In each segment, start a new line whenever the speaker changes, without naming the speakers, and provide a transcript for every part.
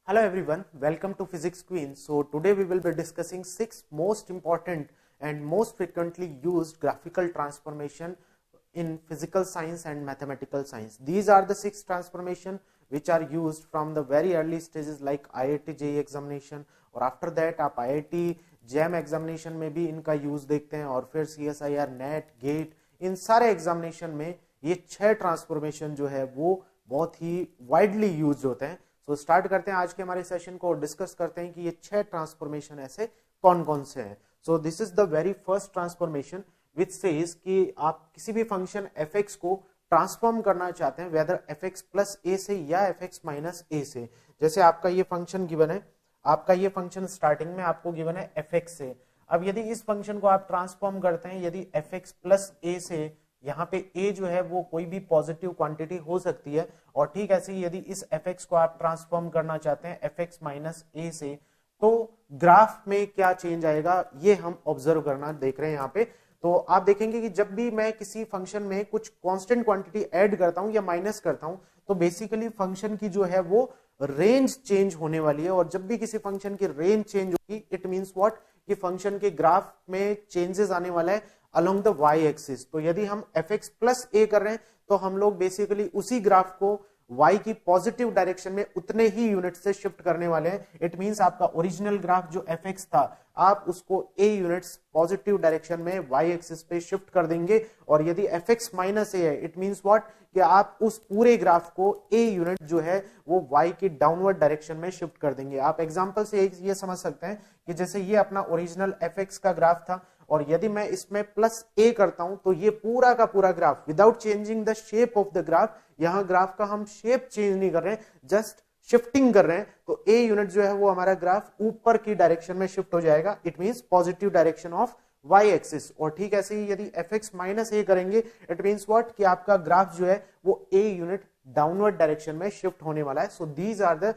Hello everyone, welcome to Physics Queen. So today we will be discussing 6 most important and most frequently used graphical transformation in physical science and mathematical science. These are the 6 transformation which are used from the very early stages like IIT JEE examination, और after that आप IIT JAM examination में भी इनका use देखते हैं, और फिर CSIR, NET, GATE, इन सारे एग्जामिनेशन में ये 6 ट्रांसफॉर्मेशन जो है वो बहुत ही वाइडली यूज होते हैं. तो स्टार्ट करते हैं आज के हमारे सेशन को और डिस्कस करते हैं कि ये 6 ट्रांसफॉर्मेशन ऐसे कौन कौन से हैं. So this is the very first transformation which says कि आप किसी भी फंक्शन fx को ट्रांसफॉर्म करना चाहते हैं वेदर fx प्लस a से या fx माइनस a से. जैसे आपका ये फंक्शन गिवन है, आपका ये फंक्शन स्टार्टिंग में आपको गिवन है fx से. अब यदि इस फंक्शन को आप ट्रांसफॉर्म करते हैं, यदि fx प्लस a से, यहाँ पे a जो है वो कोई भी पॉजिटिव क्वांटिटी हो सकती है, और ठीक ऐसे ही यदि इस fx को आप ट्रांसफॉर्म करना चाहते हैं fx माइनस a से, तो ग्राफ में क्या चेंज आएगा ये हम ऑब्जर्व करना देख रहे हैं यहाँ पे. तो आप देखेंगे कि जब भी मैं किसी फंक्शन में कुछ कांस्टेंट क्वांटिटी ऐड करता हूं या माइनस करता हूं, तो बेसिकली फंक्शन की जो है वो रेंज चेंज होने वाली है. और जब भी किसी फंक्शन की रेंज चेंज होगी, इट मींस व्हाट, कि फंक्शन के ग्राफ में चेंजेस आने वाला है अलोंग द y एक्सिस. तो यदि हम fx प्लस a कर रहे हैं तो हम लोग बेसिकली उसी ग्राफ को y की पॉजिटिव डायरेक्शन में उतने ही यूनिट से शिफ्ट करने वाले हैं. इट मींस आपका ओरिजिनल ग्राफ जो fx था, आप उसको a यूनिट्स पॉजिटिव डायरेक्शन में y एक्सिस पे शिफ्ट कर देंगे. और यदि fx माइनस a है, इट मींस व्हाट, कि आप उस पूरे ग्राफ को a यूनिट जो है वो y की डाउनवर्ड डायरेक्शन में शिफ्ट कर देंगे. आप एग्जांपल से ये समझ सकते हैं कि जैसे ये अपना ओरिजिनल fx का ग्राफ था, और यदि मैं इसमें प्लस a करता हूं तो ये पूरा का पूरा graph without changing the shape of the graph, यहां ग्राफ का हम शेप चेंज नहीं कर रहे हैं, जस्ट शिफ्टिंग कर रहे हैं, तो a यूनिट जो है वो हमारा ग्राफ ऊपर की डायरेक्शन में शिफ्ट हो जाएगा. It means positive direction of y axis. और ठीक ऐसे ही यदि fx माइनस a करेंगे, इट मींस व्हाट, कि आपका ग्राफ जो है वो a यूनिट डाउनवर्ड डायरेक्शन में शिफ्ट होने वाला है. So these are the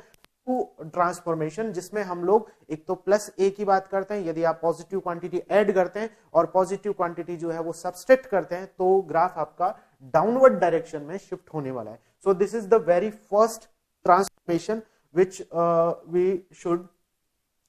transformation जिसमें हम लोग एक तो प्लस a की बात करते हैं, यदि आप पॉजिटिव क्वांटिटी ऐड करते हैं और पॉजिटिव क्वांटिटी जो है वो सब्सट्रैक्ट करते हैं, तो ग्राफ आपका डाउनवर्ड डायरेक्शन में शिफ्ट होने वाला है. So this is the very first transformation which we should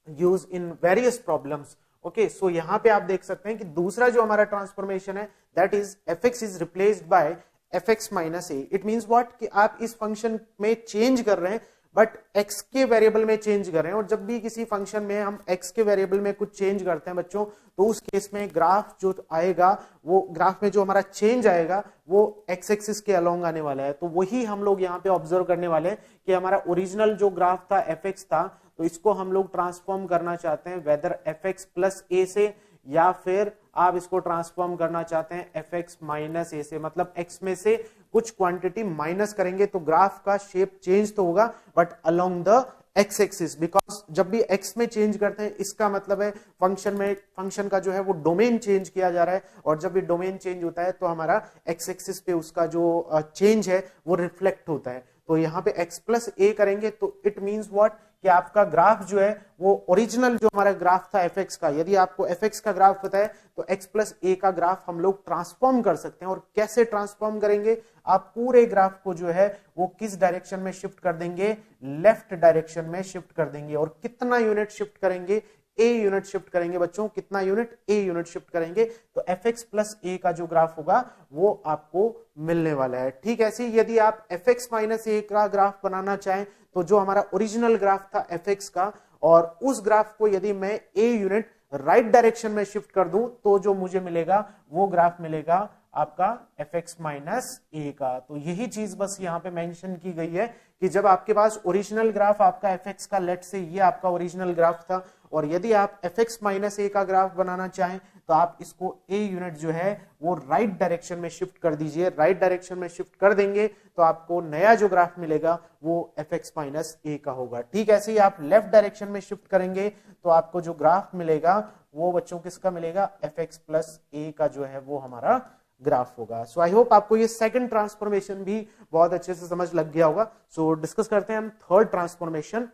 use in various problems. Okay, so यहां पे आप देख सकते हैं कि दूसरा जो हमारा ट्रांसफॉर्मेशन है, that is fx is replaced by fx minus a. It means what, कि आप इस फंक्शन में चेंज कर रहे हैं बट x के वेरिएबल में चेंज कर रहे हैं. और जब भी किसी फंक्शन में हम x के वेरिएबल में कुछ चेंज करते हैं बच्चों, तो उस केस में ग्राफ जो आएगा, वो ग्राफ में जो हमारा चेंज आएगा वो x एक्सिस के अलोंग आने वाला है. तो वही हम लोग यहाँ पे ऑब्जर्व करने वाले हैं कि हमारा ओरिजिनल जो ग्राफ था fx था, तो इसको हम लोग ट्रांसफॉर्म करना चाहते हैं वेदर fx प्लस a से, या फिर आप इसको ट्रांसफॉर्म करना चाहते हैं fx माइनस a से. मतलब x में से कुछ क्वांटिटी माइनस करेंगे तो ग्राफ का शेप चेंज तो होगा but along the x axis, because जब भी x में चेंज करते हैं इसका मतलब है फंक्शन का जो है वो डोमेन चेंज किया जा रहा है, और जब भी डोमेन चेंज होता है तो हमारा x एक्सिस पे उसका जो चेंज है वो रिफ्लेक्ट होता है. तो यहाँ पे x प्लस a करेंगे तो इट मींस व्हाट, कि आपका ग्राफ जो है वो ओरिजिनल जो हमारा ग्राफ था fx का, यदि आपको fx का ग्राफ पता है तो x प्लस a का ग्राफ हम लोग ट्रांसफॉर्म कर सकते हैं. और कैसे ट्रांसफॉर्म करेंगे, आप पूरे ग्राफ को जो है वो किस डायरेक्शन में शिफ्ट कर देंगे, लेफ्ट डायरेक्शन में शिफ्ट कर देंगे. और कितना यूनिट शिफ्ट करेंगे, a यूनिट शिफ्ट करेंगे बच्चों. कितना यूनिट, a यूनिट शिफ्ट करेंगे, तो fx प्लस a का जो ग्राफ होगा वो आपको मिलने वाला है. ठीक ऐसे ही यदि आप fx माइनस a का ग्राफ बनाना चाहें, तो जो हमारा ओरिजिनल ग्राफ था fx का, और उस ग्राफ को यदि मैं a यूनिट राइट डायरेक्शन में शिफ्ट कर दूं, तो जो मुझे मिलेगा वो ग्राफ मिलेगा आपका fx माइनस a का. तो यही चीज बस यहाँ पे मेंशन की गई है कि जब आपके पास ओरिजिनल ग्राफ आपका fx का, लेट से ये आपका ओरिजिनल ग्राफ था, और यदि आप fx माइनस a का ग्राफ बनाना चाहें तो आप इसको a यूनिट जो है वो राइट डायरेक्शन में शिफ्ट कर दीजिए. राइट डायरेक्शन में शिफ्ट कर देंगे तो आपको नया जो ग्राफ मिलेगा वो fx माइनस a का होगा. ठीक ऐसे ही आप लेफ्ट डायरेक्शन में शिफ्ट करेंगे तो आपको जो ग्राफ मिलेगा वो बच्चों किसका मिलेगा, fx प्लस a का जो है वो हमारा ग्राफ होगा. सो आई होप आपको ये सेकंड ट्रांसफॉर्मेशन भी बहुत अच्छे से समझ लग गया होगा. सो डिस्कस करते हैं हम third transformation.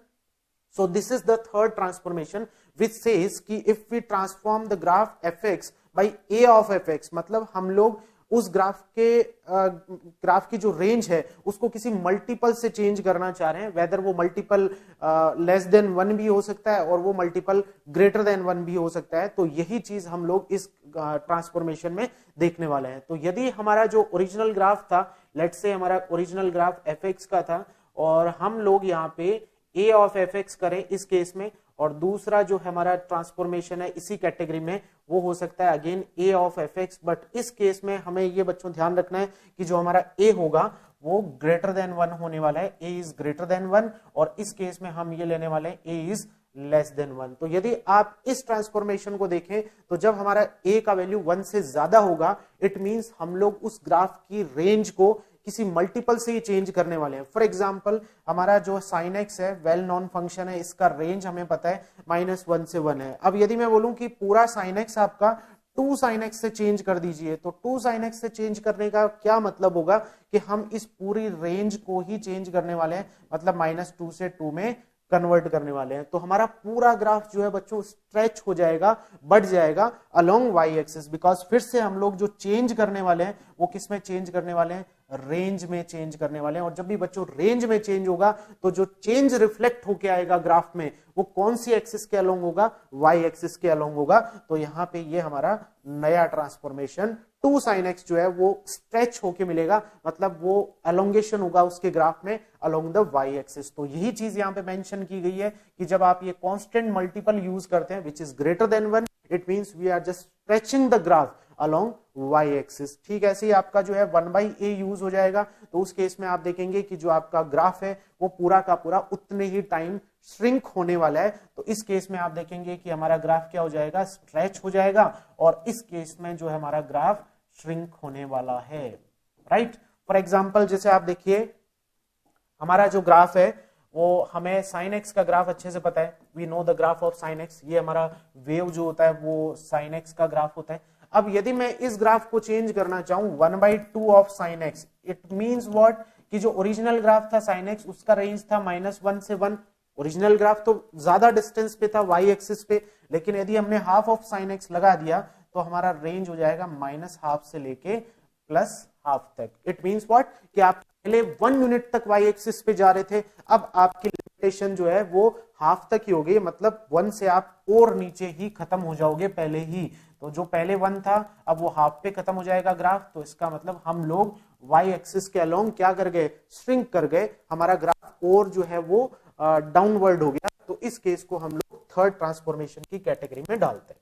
So this is the third transformation which says कि if we transform the graph fx by a of fx, मतलब हम लोग उस ग्राफ की जो रेंज है उसको किसी मल्टीपल से चेंज करना चाह रहे हैं, वेदर वो मल्टीपल लेस देन 1 भी हो सकता है और वो मल्टीपल ग्रेटर देन 1 भी हो सकता है। तो यही चीज हम लोग इस ट्रांसफॉर्मेशन में देखने वाले हैं। तो यदि हमारा जो ओरिजिनल ग्राफ था, लेट्स से हमारा ओरिजिनल ग्राफ fx का था और हम लोग यहाँ पे a ऑफ fx करें इस केस में, और दूसरा जो हमारा ट्रांसफॉर्मेशन है इसी कैटेगरी में वो हो सकता है again a of fx, but इस केस में हमें ये बच्चों ध्यान रखना है कि जो हमारा a होगा वो ग्रेटर देन 1 होने वाला है, a इज ग्रेटर देन 1, और इस केस में हम ये लेने वाले हैं a इज लेस देन 1। तो यदि आप इस ट्रांसफॉर्मेशन को देखें तो जब हमारा a का वैल्यू 1 से ज्यादा होगा, इट मींस हम लोग उस ग्राफ की रेंज को किसी मल्टीपल से ही चेंज करने वाले हैं। फॉर एग्जांपल हमारा जो sin x है वेल नॉन फंक्शन है, इसका रेंज हमें पता है -1 से 1 है। अब यदि मैं बोलूं कि पूरा sin x आपका 2 sin x से चेंज कर दीजिए, तो 2 sin x से चेंज करने का क्या मतलब होगा कि हम इस पूरी रेंज को ही चेंज करने वाले हैं, मतलब -2 से 2 में कन्वर्ट करने वाले हैं। तो हमारा पूरा ग्राफ जो है बच्चों स्ट्रेच हो जाएगा, बढ़ जाएगा अलोंग वाई एक्सिस, बिकॉज फिर से हम लोग जो चेंज करने वाले हैं वो किस में चेंज करने वाले हैं, रेंज में चेंज करने वाले हैं। और जब भी बच्चों रेंज में चेंज होगा तो जो चेंज रिफ्लेक्ट होके आएगा ग्राफ में वो कौन सी एक्सिस के अलोंग होगा, वाई एक्सिस के अलोंग होगा। तो यहाँ पे ये हमारा नया ट्रांसफॉर्मेशन 2 sin x जो है वो स्ट्रेच होके मिलेगा, मतलब वो एलोंगेशन होगा उसके ग्राफ में अलोंग द वाई एक्सिस। तो यही चीज यहाँ पे मेंशन की गई है कि जब आप ये कांस्टेंट मल्टीपल यूज करते हैं which is greater than 1, it means we are just stretching the graph along y axis. ठीक है, ऐसे ही आपका जो है 1/a यूज हो जाएगा। तो उस केस में आप देखेंगे कि जो आपका ग्राफ है वो पूरा का पूरा उतने ही टाइम श्रिंक होने वाला है। तो इस केस में आप देखेंगे कि हमारा ग्राफ क्या हो जाएगा, स्ट्रेच हो जाएगा, और इस केस में जो है हमारा ग्राफ श्रिंक होने वाला है। राइट, फॉर एग्जाम्पल जैसे आप देखिए हमारा जो ग्राफ है वो हमें sin x का ग्राफ अच्छे से पता है, we know the graph of sin x। ये हमारा वेव जो होता है वो sin x का ग्राफ होता है। अब यदि मैं इस ग्राफ को चेंज करना चाहूं 1/2 of sin x, it means what कि जो ओरिजिनल ग्राफ था sin x उसका रेंज था -1 से 1। ओरिजिनल ग्राफ तो ज्यादा डिस्टेंस पे था वाई एक्सिस पे, लेकिन यदि हमने हाफ ऑफ sin x लगा दिया तो हमारा रेंज हो जाएगा -12 से लेके +12 तक। इट मींस व्हाट कि आप पहले 1 यूनिट तक वाई एक्सिस पे जा रहे थे, अब आपकी लिमिटेशन जो है वो हाफ तक ही हो गई, मतलब 1 से आप और नीचे ही खत्म हो जाओगे पहले ही। तो जो पहले 1 था अब वो हाफ पे खत्म हो जाएगा ग्राफ। तो इसका मतलब हम लोग वाई एक्सिस के अलोंग क्या कर गए, श्रिंक कर गए, हमारा ग्राफ और जो है वो डाउनवर्ड हो गया। तो इस केस को हम लोग थर्ड ट्रांसफॉर्मेशन की कैटेगरी में डालते हैं।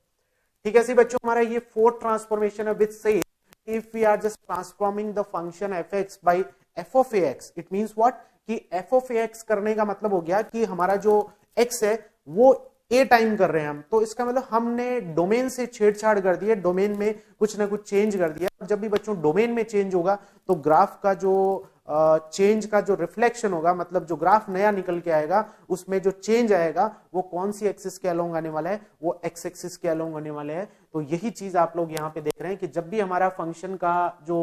ठीक है सी बच्चों, हमारा ये फोर्थ ट्रांसफॉर्मेशन है विच से if we are just transforming the function fx by f of ax, it means what कि f of ax करने का मतलब हो गया कि हमारा जो x है वो a टाइम कर रहे हैं हम। तो इसका मतलब हमने डोमेन से छेड़छाड़ कर दी है, डोमेन में कुछ ना कुछ चेंज कर दिया। जब भी बच्चों डोमेन में चेंज होगा तो ग्राफ का जो चेंज का जो रिफ्लेक्शन होगा, मतलब जो ग्राफ नया निकल के आएगा उसमें जो चेंज आएगा वो कौन सी एक्सिस के अलोंग आने वाला है, वो एक्स एक्सिस के अलोंग आने वाले हैं। तो यही चीज आप लोग यहाँ पे देख रहे हैं कि जब भी हमारा फंक्शन का जो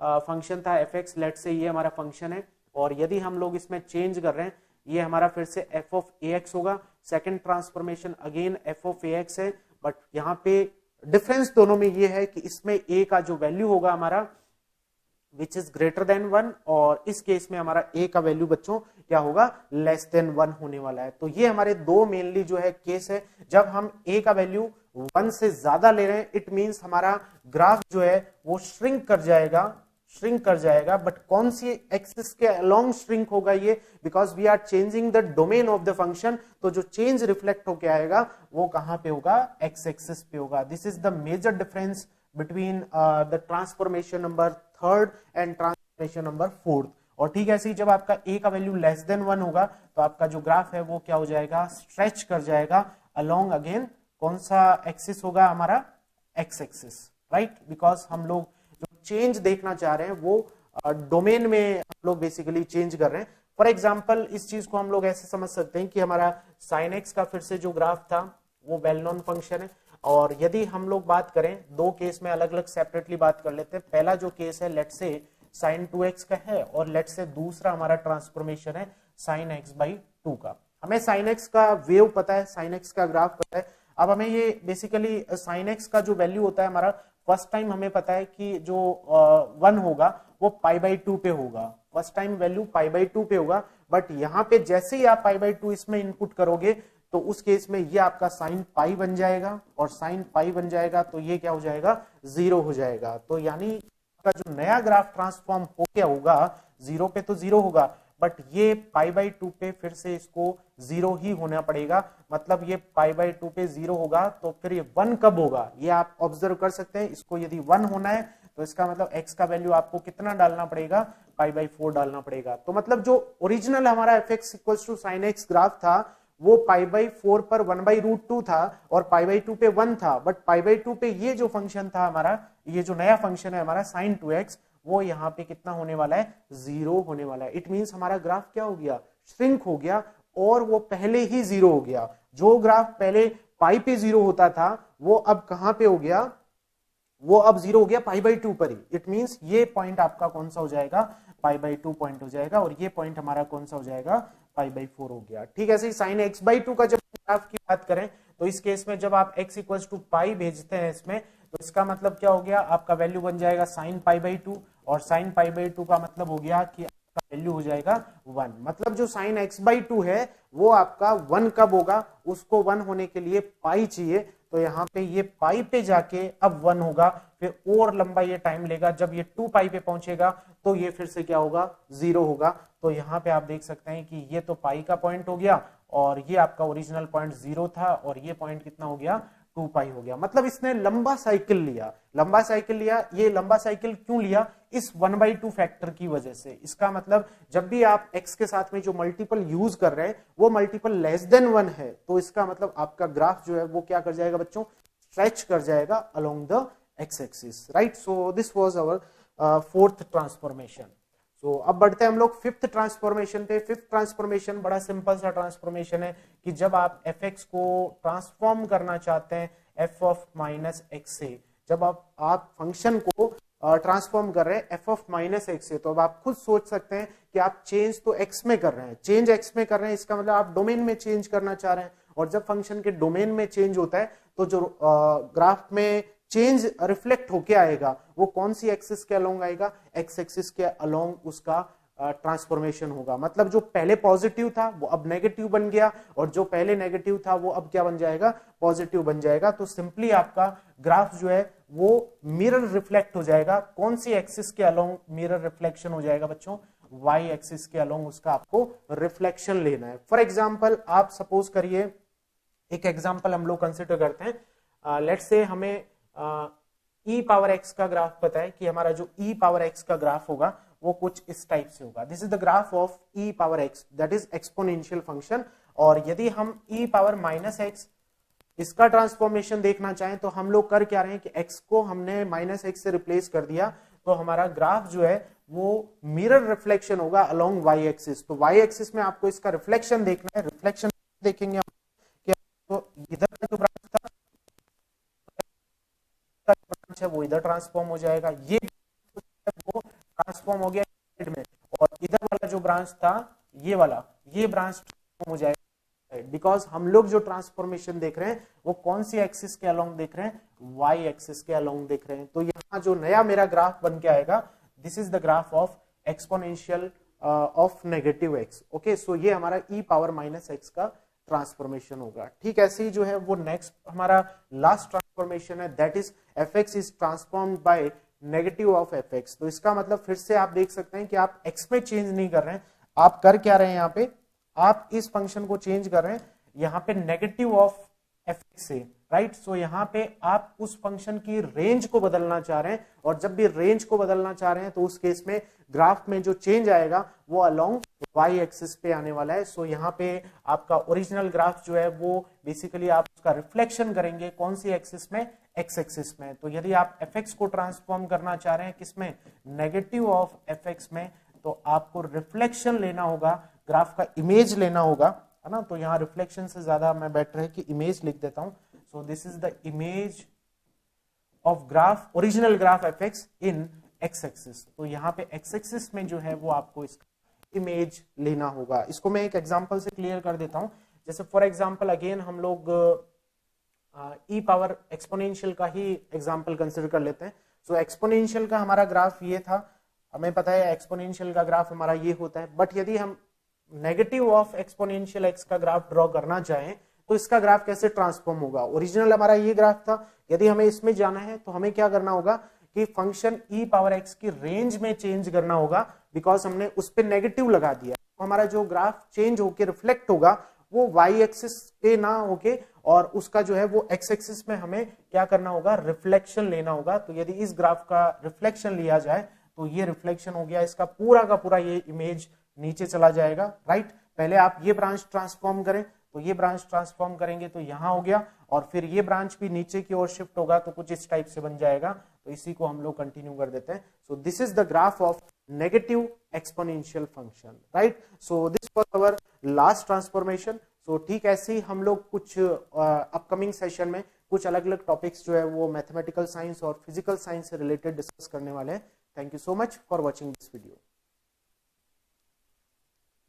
फंक्शन था एफ एक्स, लेट से ये हमारा फंक्शन है, और यदि हम लोग इसमें चेंज कर रहे हैं ये हमारा फिर से एफ ऑफ ए एक्स होगा। Second transformation again F of A x है, बट यहाँ पे डिफरेंस दोनों में ये है कि इसमें ए का जो वैल्यू होगा हमारा विच इज ग्रेटर देन 1, और इस केस में हमारा a का वैल्यू बच्चों क्या होगा, लेस देन 1 होने वाला है। तो ये हमारे दो मेनली जो है केस है। जब हम a का वैल्यू 1 से ज्यादा ले रहे हैं इट मींस हमारा ग्राफ जो है वो श्रिंक कर जाएगा, बट कौन सी एक्सिस के अलोंग श्रिंक होगा ये, because we are changing the domain of the function. तो जो चेंज रिफ्लेक्ट होके आएगा वो कहां पे होगा, एक्स एक्सिस पे होगा। This is the major difference between the transformation number third and transformation number fourth. और ठीक है, ऐसे जब आपका a का वैल्यू लेस देन 1 होगा तो आपका जो ग्राफ है वो क्या हो जाएगा, स्ट्रेच कर जाएगा अलोंग अगेन कौन सा एक्सिस होगा हमारा, एक्स एक्सिस, राइट। बिकॉज हम लोग जो चेंज देखना चाह रहे हैं वो डोमेन में हम लोग बेसिकली चेंज कर रहे हैं। फॉर एग्जाम्पल इस चीज को हम लोग ऐसे समझ सकते हैं कि हमारा साइन एक्स का फिर से जो ग्राफ था वो वेल नोन फंक्शन है, और यदि हम लोग बात करें दो केस में अलग अलग सेपरेटली बात कर लेते हैं। पहला जो केस है लेट से sin 2x का है, और लेट से दूसरा हमारा ट्रांसफॉर्मेशन है sin x by 2 का। हमें sin x का वेव पता है, sin x का ग्राफ पता है। अब हमें ये बेसिकली sin x का जो वैल्यू होता है हमारा फर्स्ट टाइम हमें पता है कि जो 1 होगा वो π/2 पे होगा, फर्स्ट टाइम वैल्यू π/2 पे होगा, बट यहाँ पे जैसे ही आप π/2 इसमें इनपुट करोगे तो उस केस में ये आपका साइन पाई बन जाएगा, और साइन पाई बन जाएगा तो ये क्या हो जाएगा, 0 हो जाएगा। तो यानी आपका जो नया ग्राफ ट्रांसफॉर्म हो क्या होगा, 0 पे तो 0 होगा, बट ये π/2 पे फिर से इसको 0 ही होना पड़ेगा, मतलब ये π/2 पे 0 होगा, तो फिर ये 1 कब होगा, ये आप ऑब्जर्व कर सकते हैं। इसको यदि 1 होना है तो इसका मतलब x का वैल्यू आपको कितना डालना पड़ेगा, π/4 डालना पड़ेगा। तो मतलब जो ओरिजिनल हमारा fx equals to sin x graph था वो π/4 पर 1/√2 था और π/2 पे 1 था, बट π/2 पे ये जो फंक्शन था हमारा, ये जो नया फंक्शन है हमारा sin 2x, वो यहाँ पे कितना होने वाला है, 0 होने वाला है। इट मींस हमारा ग्राफ क्या हो गया, श्रिंक हो गया, और वो पहले ही 0 हो गया। जो ग्राफ पहले पाई पे 0 होता था वो अब कहां पे हो गया, वो अब 0 हो गया π/2 पर ही। इट मींस ये पॉइंट आपका कौन सा हो जाएगा, π/2 पॉइंट हो जाएगा, और ये पॉइंट हमारा कौन सा हो जाएगा, π/4 हो गया। ठीक है, ऐसे ही sin x/2 का जब ग्राफ की बात करें तो इस केस में जब आप x इक्वल्स टू पाई भेजते हैं इसमें, तो इसका मतलब क्या हो गया, आपका वैल्यू बन जाएगा sin π/2, और sin π/2 का मतलब हो गया कि आपका वैल्यू हो जाएगा 1। मतलब जो sin x/2 है वो आपका 1 कब होगा, उसको 1 होने के लिए पाई चाहिए, तो यहाँ पे ये पाई पे जाके अब 1 होगा, फिर और लंबा ये टाइम लेगा, जब ये 2 पाई पे पहुंचेगा तो ये फिर से क्या होगा, 0 होगा। तो यहाँ पे आप देख सकते हैं कि ये तो पाई का पॉइंट हो गया, और ये आपका ओरिजिनल पॉइंट 0 था, और ये पॉइंट कितना हो गया, 2 पाई हो गया। मतलब इसने लंबा साइकिल लिया, लंबा साइकिल लिया। ये लंबा साइकिल क्यों लिया, इस 1/2 फैक्टर की वजह से। इसका मतलब जब भी आप x के साथ में जो मल्टीपल यूज कर रहे हैं वो मल्टीपल लेस देन 1 है, तो इसका मतलब आपका ग्राफ जो है वो क्या कर जाएगा बच्चों, स्ट्रेच कर जाएगा along the x axis, right. So this was our fourth transformation. तो अब बढ़ते हैं हम लोग फिफ्थ ट्रांसफॉर्मेशन पे। फिफ्थ ट्रांसफॉर्मेशन बड़ा सिंपल सा ट्रांसफॉर्मेशन है कि जब आप fx को ट्रांसफॉर्म करना चाहते हैं f ऑफ माइनस एक्स से, जब आप फंक्शन को ट्रांसफॉर्म कर रहे हैं f ऑफ माइनस एक्स से, तो अब आप खुद सोच सकते हैं कि आप चेंज तो x में कर रहे हैं, चेंज x में कर रहे हैं, इसका मतलब आप डोमेन में चेंज करना चाह रहे हैं, और जब फंक्शन के डोमेन में चेंज होता है तो जो ग्राफ में चेंज रिफ्लेक्ट होके आएगा वो कौन सी एक्सिस के अलोंग आएगा, एक्स एक्सिस के अलोंग उसका ट्रांसफॉर्मेशन होगा। मतलब जो पहले पॉजिटिव था वो अब नेगेटिव बन गया, और जो पहले नेगेटिव था वो अब क्या बन जाएगा, पॉजिटिव बन जाएगा। तो सिंपली आपका ग्राफ जो है वो मिरर रिफ्लेक्ट हो जाएगा। कौन सी एक्सिस के अलोंग मिरर रिफ्लेक्शन हो जाएगा बच्चों, वाई एक्सिस के अलोंग उसका आपको रिफ्लेक्शन लेना है। फॉर एग्जाम्पल आप सपोज करिए, एक एग्जाम्पल हम लोग कंसिडर करते हैं, लेट्स से हमें e पावर x का ग्राफ पता है कि हमारा जो e पावर x का ग्राफ होगा वो कुछ इस टाइप से होगा। This is the graph of e power x, that is exponential function. और यदि हम e पावर माइनस x इसका ट्रांसफॉर्मेशन देखना चाहें तो हम लोग कर क्या रहे हैं कि x को हमने माइनस x से रिप्लेस कर दिया, तो हमारा ग्राफ जो है वो मिरर रिफ्लेक्शन होगा अलोंग y एक्सिस। तो y एक्सिस में आपको इसका रिफ्लेक्शन देखना है। रिफ्लेक्शन देखेंगे कि तो इधर का जो ब्रांच था है वो इधर ट्रांसफॉर्म हो जाएगा, ये वो ट्रांसफॉर्म हो गया में, और इधर वाला जो ब्रांच था ये वाला, ये ब्रांच ट्रांसफॉर्म हो जाएगा। बिकॉज हम लोग जो ट्रांसफॉर्मेशन देख रहे हैं वो कौन सी एक्सिस के अलोंग देख रहे हैं, वाई एक्सिस के अलोंग देख रहे हैं। तो यहाँ जो नया मेरा ग्राफ बन के आएगा, this is the graph of exponential of negative x. Okay, so ये हमारा e पावर माइनस एक्स का ट्रांसफॉर्मेशन होगा। ठीक, ऐसे ही जो है वो नेक्स्ट हमारा लास्ट ट्रांसफॉर्मेशन है, that is fx is transformed by negative of fx। तो इसका मतलब फिर से आप देख सकते हैं कि आप x में चेंज नहीं कर रहे हैं, आप कर क्या रहे हैं, यहाँ पे आप इस फंक्शन को चेंज कर रहे हैं यहाँ पे नेगेटिव ऑफ fx से, राइट। सो यहाँ पे आप उस फंक्शन की रेंज को बदलना चाह रहे हैं, और जब भी रेंज को बदलना चाह रहे हैं तो उस केस में ग्राफ में जो चेंज आएगा वो अलोंग वाई एक्सिस पे आने वाला है। सो यहाँ पे आपका ओरिजिनल ग्राफ जो है वो बेसिकली आप उसका रिफ्लेक्शन करेंगे कौन सी एक्सिस में, एक्स एक्सिस में। तो यदि आप fx को ट्रांसफॉर्म करना चाह रहे हैं किसमें, नेगेटिव ऑफ fx में, तो आपको रिफ्लेक्शन लेना होगा, ग्राफ का इमेज लेना होगा, है ना। तो यहाँ रिफ्लेक्शन से ज्यादा मैं बेटर है कि इमेज लिख देता हूं। सो this is the image of graph, original graph fx in x axis. तो यहाँ पे x एक्सिस में जो है वो आपको इसका इमेज लेना होगा। इसको मैं एक एग्जांपल से क्लियर कर देता हूं। जैसे फॉर एग्जांपल अगेन हम लोग ई पावर एक्सपोनेंशियल का ही एग्जांपल कंसिडर कर लेते हैं। सो एक्सपोनेंशियल का हमारा ग्राफ ये था, हमें पता है एक्सपोनेंशियल का ग्राफ हमारा ये होता है, बट यदि हम नेगेटिव ऑफ एक्सपोनेंशियल एक्स का ग्राफ ड्रॉ करना चाहें तो इसका ग्राफ कैसे ट्रांसफॉर्म होगा। ओरिजिनल हमारा ये ग्राफ था, यदि हमें इसमें जाना है तो हमें क्या करना होगा कि फंक्शन ई पावर एक्स की रेंज में चेंज करना होगा, बिकॉज हमने उस पर नेगेटिव लगा दिया। तो हमारा जो ग्राफ चेंज होके रिफ्लेक्ट होगा वो वाई एक्सिस पे ना होके और उसका जो है वो एक्स एक्सिस में हमें क्या करना होगा, रिफ्लेक्शन लेना होगा। तो यदि इस ग्राफ का रिफ्लेक्शन लिया जाए तो ये रिफ्लेक्शन हो गया, इसका पूरा का पूरा ये इमेज नीचे चला जाएगा, राइट। पहले आप ये ब्रांच ट्रांसफॉर्म करें, तो ये ब्रांच ट्रांसफॉर्म करेंगे तो यहां हो गया, और फिर ये ब्रांच भी नीचे की ओर शिफ्ट होगा तो कुछ इस टाइप से बन जाएगा। तो इसी को हम लोग कंटिन्यू कर देते हैं। So this is the graph of negative exponential function, right. So this was our last transformation. So ठीक ऐसे ही हम लोग कुछ अपकमिंग सेशन में कुछ अलग अलग टॉपिक्स जो है वो मैथमेटिकल साइंस और फिजिकल साइंस से रिलेटेड डिस्कस करने वाले हैं। Thank you so much for watching this video.